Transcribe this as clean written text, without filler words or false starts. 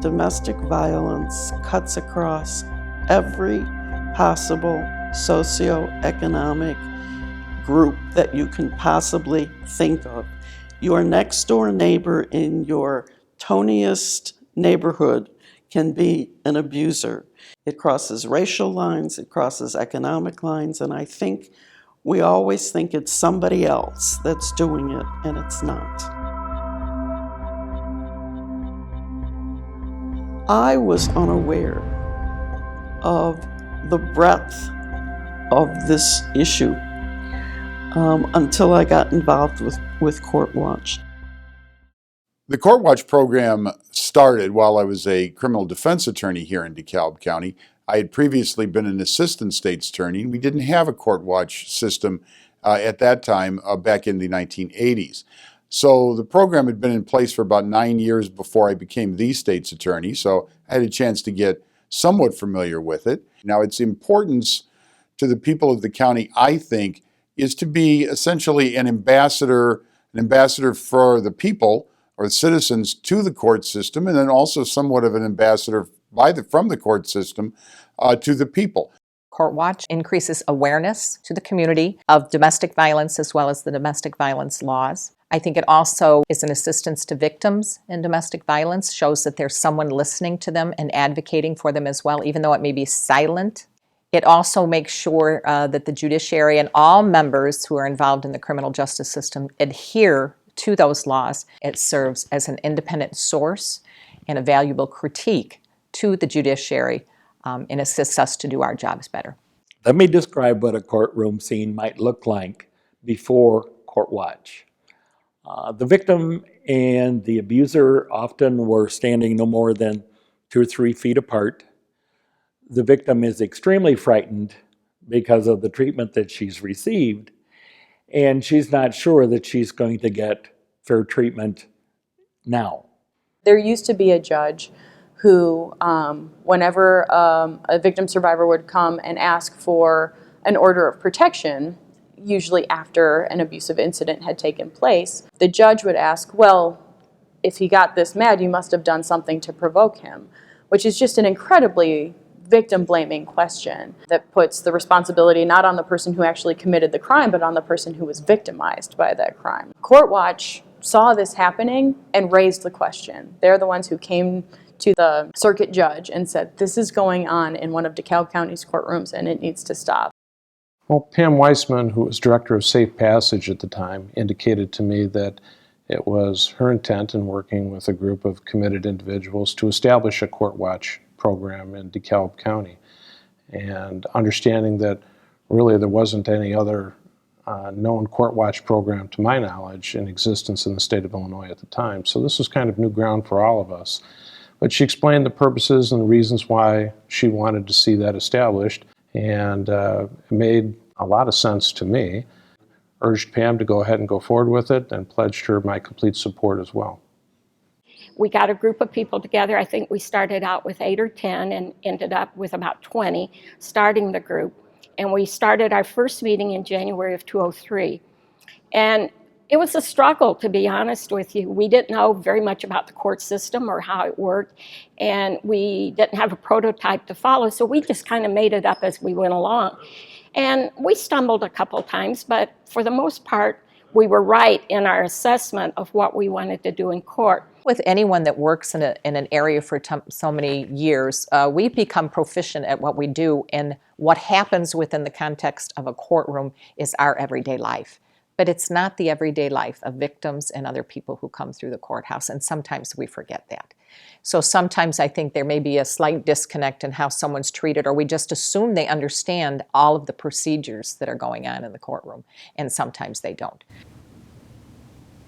domestic violence cuts across every possible socioeconomic group that you can possibly think of. Your next door neighbor in your toniest neighborhood can be an abuser. It crosses racial lines, it crosses economic lines, and I think we always think it's somebody else that's doing it, and it's not. I was unaware of the breadth of this issue until I got involved with Courtwatch. The Courtwatch program started while I was a criminal defense attorney here in DeKalb County. I had previously been an assistant state's attorney. We didn't have a Courtwatch system at that time back in the 1980s. So the program had been in place for about 9 years before I became the state's attorney, so I had a chance to get somewhat familiar with it. Now, its importance to the people of the county, I think, is to be essentially an ambassador for the people or citizens to the court system, and then also somewhat of an ambassador from the court system to the people. Courtwatch increases awareness to the community of domestic violence as well as the domestic violence laws. I think it also is an assistance to victims in domestic violence, shows that there's someone listening to them and advocating for them as well, even though it may be silent. It also makes sure that the judiciary and all members who are involved in the criminal justice system adhere to those laws. It serves as an independent source and a valuable critique to the judiciary and assists us to do our jobs better. Let me describe what a courtroom scene might look like before Courtwatch. The victim and the abuser often were standing no more than 2 or 3 feet apart. The victim is extremely frightened because of the treatment that she's received, and she's not sure that she's going to get fair treatment now. There used to be a judge who, whenever a victim survivor would come and ask for an order of protection, usually after an abusive incident had taken place, the judge would ask, well, if he got this mad, you must have done something to provoke him, which is just an incredibly victim-blaming question that puts the responsibility not on the person who actually committed the crime, but on the person who was victimized by that crime. Courtwatch saw this happening and raised the question. They're the ones who came to the circuit judge and said, this is going on in one of DeKalb County's courtrooms and it needs to stop. Well, Pam Weissman, who was director of Safe Passage at the time, indicated to me that it was her intent in working with a group of committed individuals to establish a Courtwatch program in DeKalb County. And understanding that really there wasn't any other known Courtwatch program, to my knowledge, in existence in the state of Illinois at the time. So this was kind of new ground for all of us. But she explained the purposes and the reasons why she wanted to see that established, and it made a lot of sense to me. Urged Pam to go ahead and go forward with it and pledged her my complete support as well. We got a group of people together. I think we started out with 8 or 10 and ended up with about 20 starting the group. And we started our first meeting in January of 2003. And it was a struggle, to be honest with you. We didn't know very much about the court system or how it worked, and we didn't have a prototype to follow, so we just kind of made it up as we went along. And we stumbled a couple times, but for the most part, we were right in our assessment of what we wanted to do in court. With anyone that works in an area for so many years, we become proficient at what we do, and what happens within the context of a courtroom is our everyday life. But it's not the everyday life of victims and other people who come through the courthouse, and sometimes we forget that. So sometimes I think there may be a slight disconnect in how someone's treated, or we just assume they understand all of the procedures that are going on in the courtroom, and sometimes they don't.